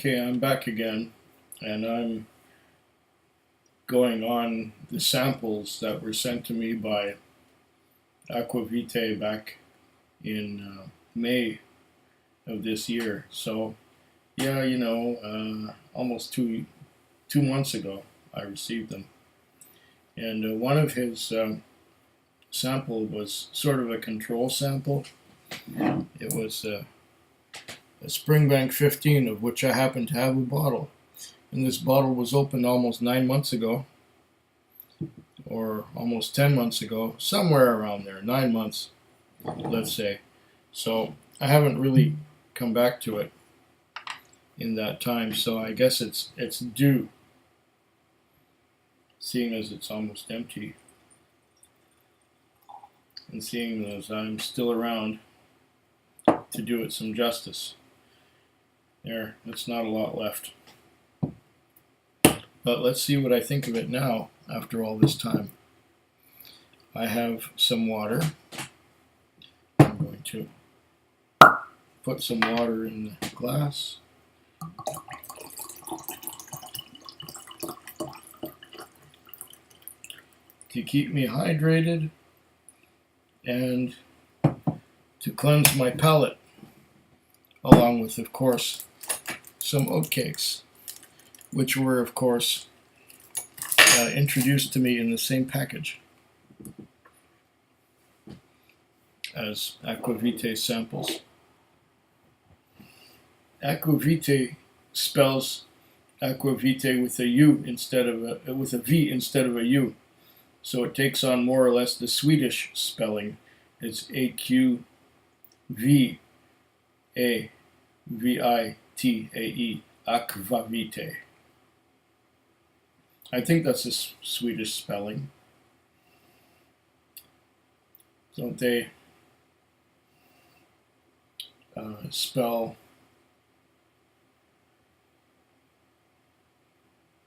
Okay, I'm back again, and I'm going on the samples that were sent to me by Aquavitae back in May of this year. So, yeah, almost two months ago, I received them, and one of his sample was sort of a control sample. It was a Springbank 15, of which I happen to have a bottle. And this bottle was opened almost 9 months ago, or almost 10 months ago, somewhere around there, 9 months, let's say. So I haven't really come back to it in that time, so I guess it's due, seeing as it's almost empty, and seeing as I'm still around to do it some justice. That's not a lot left. But let's see what I think of it now, after all this time. I have some water. I'm going to put some water in the glass. To keep me hydrated and to cleanse my palate, along with, of course, some oatcakes, which were, of course, introduced to me in the same package as Aquavitae samples. Aquavitae spells Aquavitae with a U instead of with a V instead of a U, so it takes on more or less the Swedish spelling. It's AQVAVITAE, Aquavitae. I think that's a Swedish spelling. Don't they spell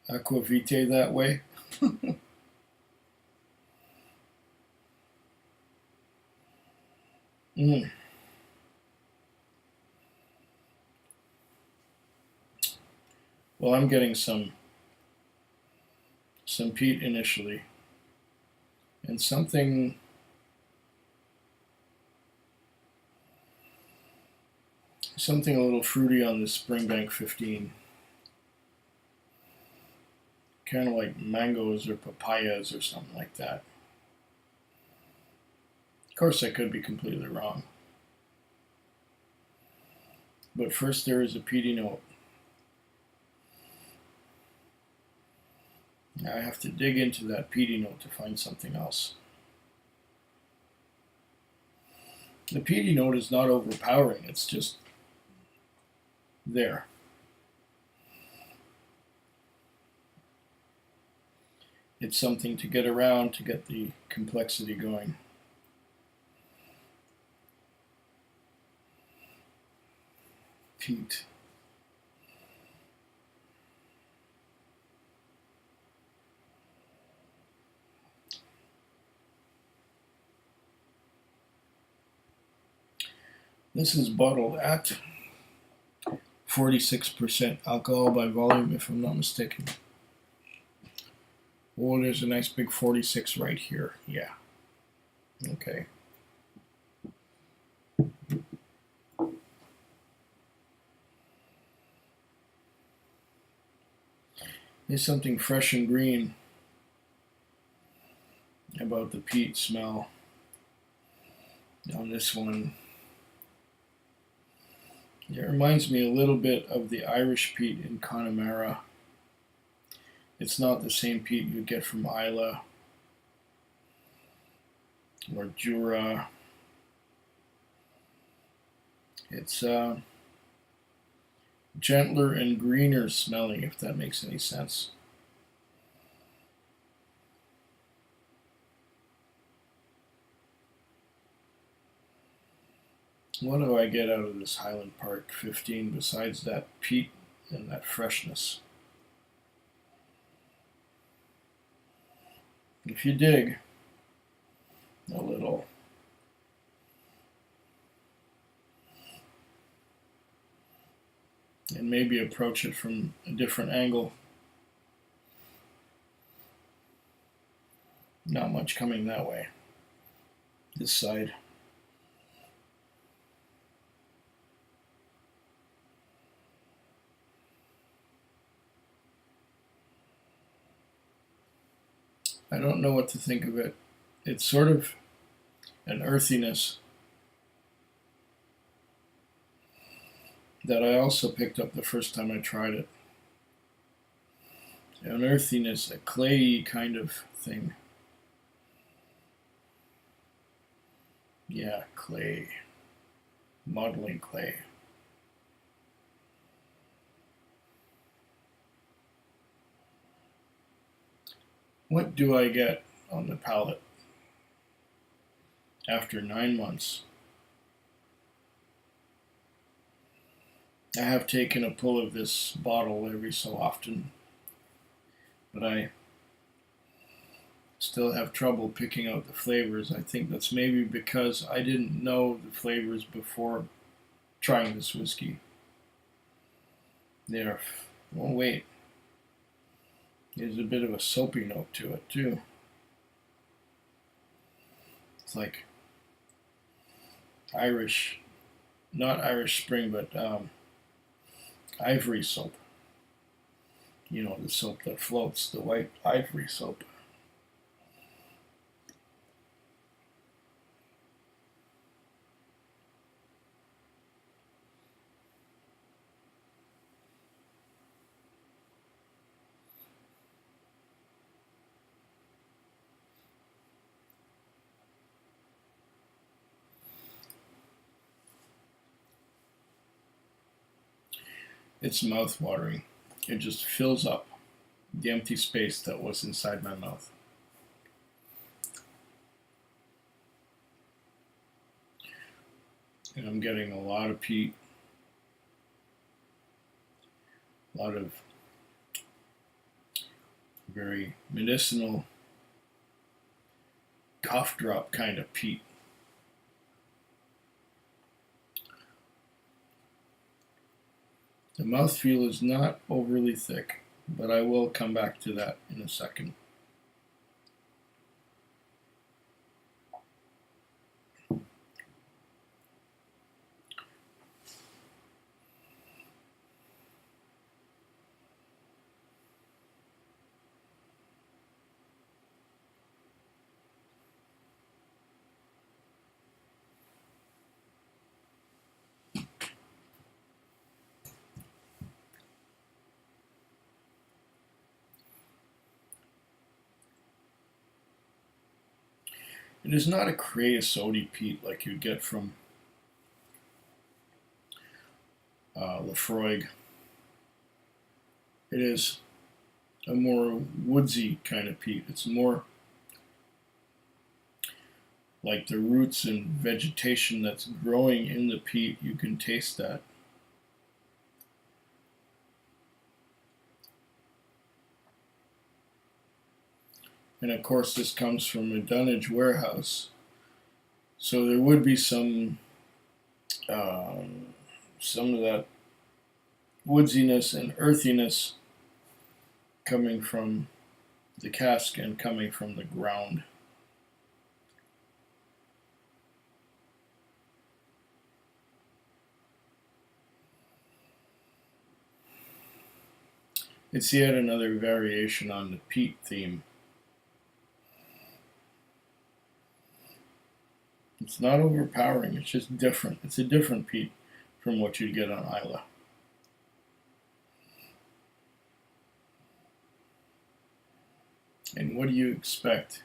Aquavitae that way? Well, I'm getting some peat initially, and something a little fruity on this Springbank 15, kind of like mangoes or papayas or something like that. Of course, I could be completely wrong, but first there is a peaty note. I have to dig into that peaty note to find something else. The peaty note is not overpowering, it's just there. It's something to get around to get the complexity going. Peat. This is bottled at 46% alcohol by volume, if I'm not mistaken. Oh, there's a nice big 46 right here. Yeah. Okay. There's something fresh and green about the peat smell on this one. It reminds me a little bit of the Irish peat in Connemara. It's not the same peat you get from Islay or Jura. It's gentler and greener smelling, if that makes any sense. What do I get out of this Highland Park 15 besides that peat and that freshness? If you dig a little, and maybe approach it from a different angle. Not much coming that way. This side. I don't know what to think of it. It's sort of an earthiness that I also picked up the first time I tried it. An earthiness, a clayey kind of thing. Yeah, clay. Modeling clay. What do I get on the palette after 9 months? I have taken a pull of this bottle every so often, but I still have trouble picking out the flavors. I think that's maybe because I didn't know the flavors before trying this whiskey. There. Oh, wait. There's a bit of a soapy note to it, too. It's like Irish, not Irish Spring, but ivory soap. You know, the soap that floats, the white ivory soap. It's mouth-watering. It just fills up the empty space that was inside my mouth. And I'm getting a lot of peat, a lot of very medicinal cough drop kind of peat. The mouthfeel is not overly thick, but I will come back to that in a second. It is not a creosote peat like you get from Lefroy. It is a more woodsy kind of peat. It's more like the roots and vegetation that's growing in the peat. You can taste that. And of course, this comes from a dunnage warehouse, so there would be some of that woodsiness and earthiness coming from the cask and coming from the ground. It's yet another variation on the peat theme. It's not overpowering, it's just different. It's a different peat from what you'd get on Isla. And what do you expect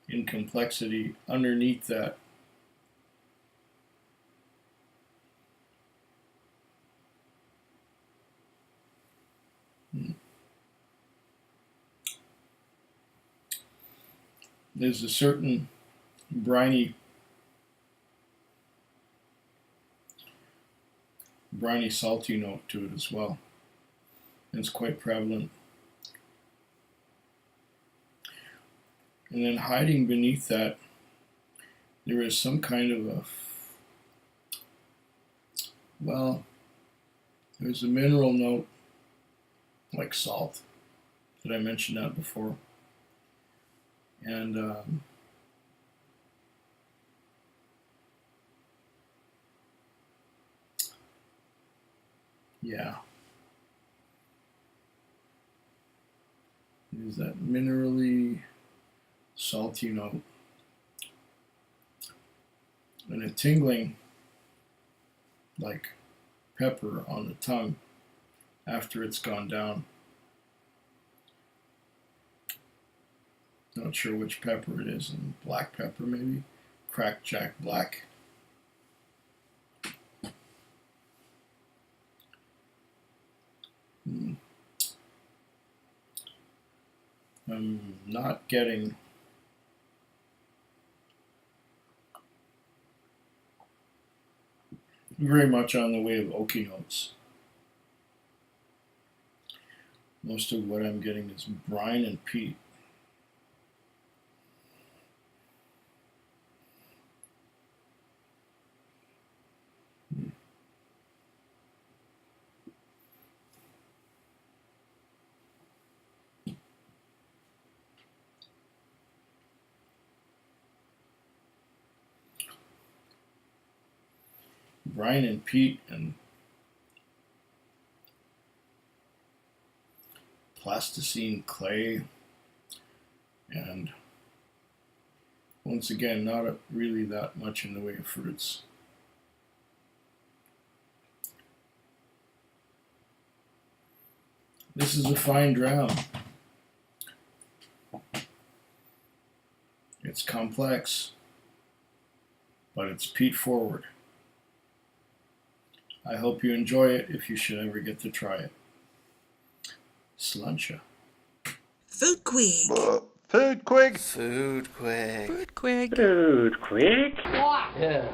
in complexity underneath that? There's a certain briny salty note to it as well. It's quite prevalent. And then hiding beneath that, there is some kind of a There's a mineral note, like salt. Did I mention that before? And yeah, there's that minerally salty note and a tingling like pepper on the tongue after it's gone down. Not sure which pepper it is, and black pepper maybe, crackjack black. I'm not getting very much on the way of oaky notes. Most of what I'm getting is brine and peat. Brine and peat and plasticine clay, and once again, not really that much in the way of fruits. This is a fine drown. It's complex, but it's peat forward. I hope you enjoy it if you should ever get to try it. Slancha. Food quick. Food quick. Food quick. Food quick. Food quick. Yeah.